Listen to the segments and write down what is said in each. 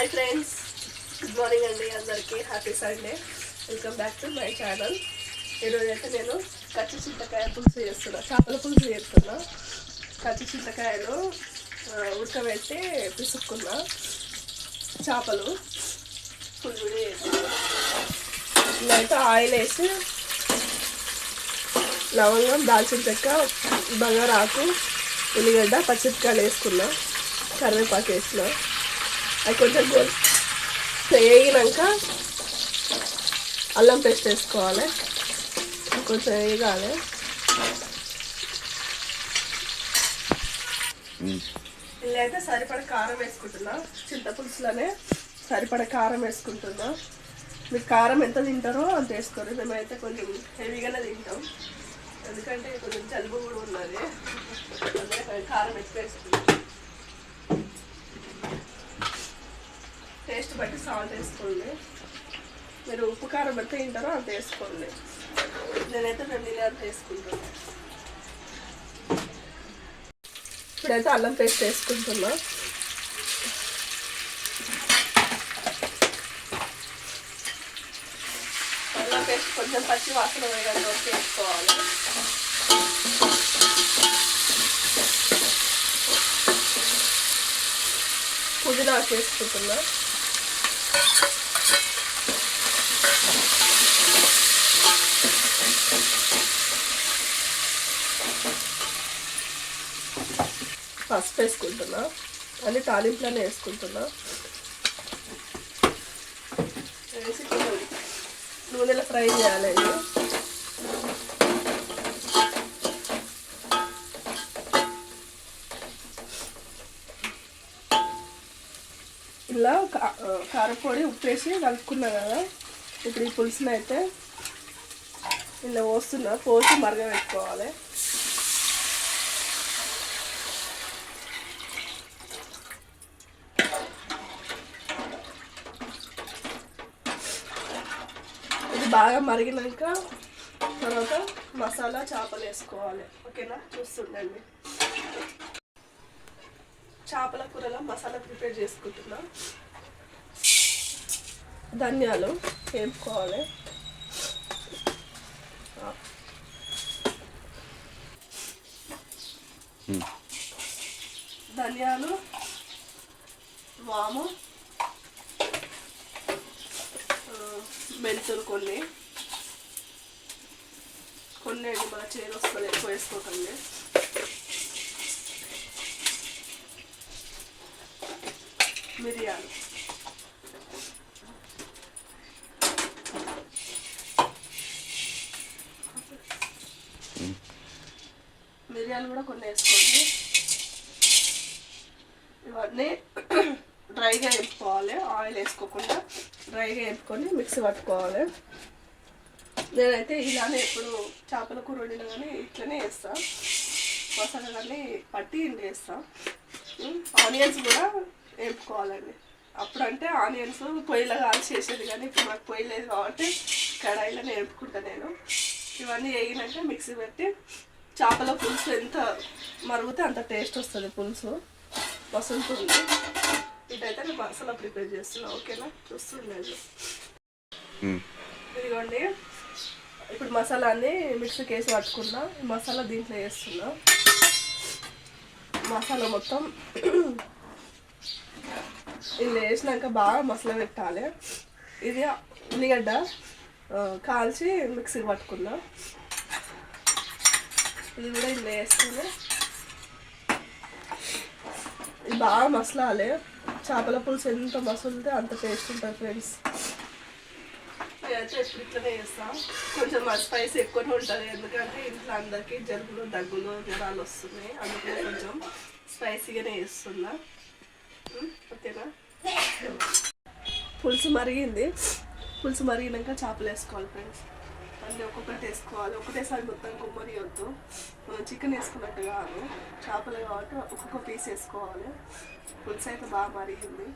Hi friends, good morning అండి అందరికీ. Happy Sunday. Welcome back to my channel. ఈరోజు అయితే నేను కచ్చి చింతకాయ పులుసు చేస్తున్నా, చేపల పులుసు చేస్తున్నా. కచ్చి చింతకాయలు ఉడకబెట్టి పిసుక్కున్నా, చేపలు పులుసు చేస్తున్నా. ఇదైతే ఆయిల్ వేసి లవంగం, దాల్చిన చెక్క, బగారాకు, ఉల్లిగడ్డ, పచ్చిమిరపకాయలు వేసుకున్నా, కరివేపాకు వేసిన. అది కొంచెం వేగినాక అల్లం పేస్ట్ వేసుకోవాలి, కొంచెం వేగాలి. ఇలా అయితే సరిపడ కారం వేసుకుంటున్నా, చింతపులుసులోనే సరిపడ కారం వేసుకుంటున్నా. మీరు కారం ఎంత తింటారో అంత వేసుకోరు. మేమైతే కొంచెం హెవీగానే తింటాం, ఎందుకంటే కొంచెం జలుబు కూడా ఉన్నది, అందుకే కారం ఎక్కువ వేసుకుంటాం. టేస్ట్ బట్టి సాల్ట్ వేసుకోండి. మీరు ఉప్పు కారం ఎంత తింటారో అంత వేసుకోండి. నేనైతే 2 నిమిషాలు వేసుకుంటాను. ఇప్పుడైతే అల్లం పేస్ట్ వేసుకుంటున్నా. అల్లం పేస్ట్ కొంచెం పచ్చి వాసన వేయడంలో వేసుకోవాలి. పుదీనా వేసుకుంటున్నా. పసుపు వేసుకుంటున్నా, అన్ని తాలింపులనే వేసుకుంటున్నా. వేసి కొంచెం నూనెలో ఫ్రై చేయాలి. ఇలా కారపొడి ఉప్పు వేసి కలుపుకున్నా కదా. ఇప్పుడు ఈ పులుసుని అయితే ఇలా పోసి మరగబెట్టుకోవాలి. ఇది బాగా మరిగినాక తర్వాత మసాలా చేపలు వేసుకోవాలి. ఓకేనా, చూస్తుండండి. చేపల కూరలో మసాలా ప్రిపేర్ చేసుకుంటున్నా. ధనియాలు వేపుకోవాలి, ధనియాలు, వాము, మెంతులు కొన్ని మన చేదు వస్తుంది, ఎక్కువ వేసుకోకండి. మిరియాలు, కూడా కొన్ని వేసుకోండి. ఇవన్నీ డ్రైగా వేపుకోవాలి, ఆయిల్ వేసుకోకుండా డ్రైగా వేపుకొని మిక్సీ పట్టుకోవాలి. నేనైతే ఇలానే ఎప్పుడు చేపల కూర వండినా కానీ ఇట్లనే వేస్తాను. మసాలాలన్నీ పట్టి వేస్తాను. ఆనియన్స్ కూడా వేపుకోవాలండి. అప్పుడంటే ఆనియన్స్ పొయ్యిలో కాల్చి చేసేది, కానీ ఇప్పుడు నాకు పొయ్యి లేదు కాబట్టి కడాయిలోనే వేపుకుంటాను నేను. ఇవన్నీ వేగినాక మిక్సీ పెట్టి చేపల పులుసు ఎంత మరుగుతే అంత టేస్ట్ వస్తుంది. పులుసు మసులుతుంది. ఇదైతే నేను మసాలా ప్రిపేర్ చేస్తున్నాను. ఓకేనా, చూస్తుండండి. ఇదిగోండి, ఇప్పుడు మసాలా అన్ని మిక్సీకి వేసి పట్టుకున్నా. మసాలా దీంట్లో వేస్తున్నా. మసాలా మొత్తం ఇలా వేసినాక బాగా మసాలా పెట్టాలి. ఇది ఉల్లిగడ్డ కాల్చి మిక్సీకి పట్టుకున్నా. ఇది కూడా ఇలా వేసుకుని ఇది బాగా మసలాలి. చేపల పులుసు ఎంత మసులితే అంత టేస్ట్ ఉంటుంది ఫ్రెండ్స్. నేనైతే ఎప్పుడు ఇట్లనే చేస్తాను. కొంచెం స్పైస్ ఎక్కువనే ఉంటుంది, ఎందుకంటే ఇంట్లో అందరికీ జలుబులు, దగ్గులు, జ్వరాలు వస్తున్నాయి. అందుకనే కొంచెం స్పైసీగానే చేస్తున్నా. ఓకేనా, పులుసు మరిగింది. పులుసు మరిగినాక చేపలు వేసుకోవాలి ఫ్రెండ్స్. అంటే ఒక్కొక్కటి వేసుకోవాలి, ఒకటేసారి మొత్తం గుమ్మరి వద్దు. మనం చికెన్ వేసుకున్నట్టు కాదు, చేపలు కాబట్టి ఒక్కొక్క పీస్ వేసుకోవాలి. పులుసు అయితే బాగా మరిగింది.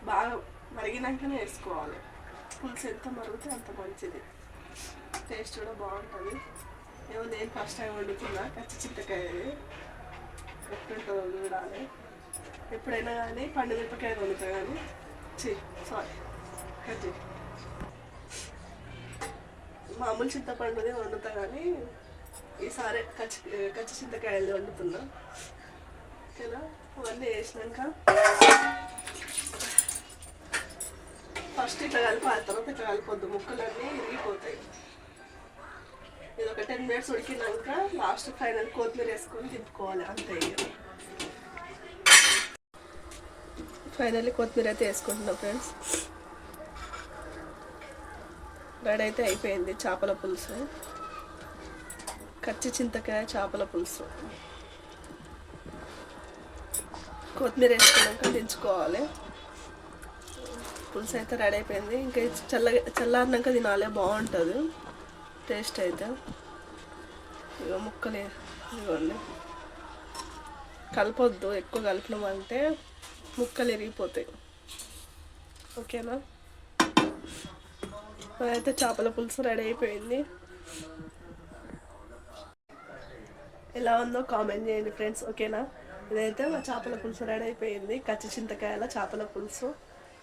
బాగా మరిగినాకనే వేసుకోవాలి. పులుసు ఎంత మరిగితే అంత మంచిది, టేస్ట్ కూడా బాగుంటుంది. ఏమో నేను ఫస్ట్ టైం వండుతున్నా కచ్చి చింతకాయ, ఎట్లుంటుందో చూడాలి. ఎప్పుడైనా కానీ పండుమిరపకాయ వండుతా కానీ సారీ కట్టి మామూలు చింతపండుదే వండుతా కానీ ఈసారి కచ్చి చింతకాయలు వండుతున్నా. ఓకేనా, అవన్నీ వేసినాక ఫస్ట్ ఇట్లా కలిపి ఆ తర్వాత ఇట్లా కలిపొద్దు, ముక్కలన్నీ ఇరిగిపోతాయి. ఇది ఒక 10 minutes ఉడికినాక లాస్ట్ ఫైనల్ కొత్తిమీర వేసుకొని తిప్పుకోవాలి, అంతే. ఫైనల్లీ కొత్తిమీర అయితే వేసుకుంటున్నాం ఫ్రెండ్స్. రెడీ అయితే అయిపోయింది చేపల పులుసు, కచ్చి చింతకాయ చేపల పులుసు. కొత్తిమీర వేసుకున్నాక దించుకోవాలి. పులుసు అయితే రెడీ అయిపోయింది. ఇంకా చల్లారినాక తినాలి, బాగుంటుంది టేస్ట్ అయితే. ఇక ముక్కలు ఇవ్వండి, కలపొద్దు, ఎక్కువ కలిపినామంటే ముక్కలు ఇరిగిపోతాయి. ఓకేనా, అయితే చేపల పులుసు రెడీ అయిపోయింది. ఎలా ఉందో కామెంట్ చేయండి ఫ్రెండ్స్. ఓకేనా, ఇదైతే మా చేపల పులుసు రెడీ అయిపోయింది, కచ్చి చింతకాయల చేపల పులుసు.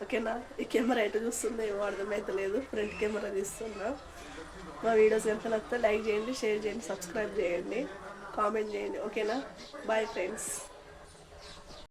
ఓకేనా, ఈ కెమెరా ఎటు చూస్తుందో ఏమో అర్థమైతే లేదు, ఫ్రంట్ కెమెరా తీస్తున్నా. మా వీడియోస్ ఎంత నచ్చితే లైక్ చేయండి, షేర్ చేయండి, సబ్స్క్రైబ్ చేయండి, కామెంట్ చేయండి. ఓకేనా, బాయ్ ఫ్రెండ్స్.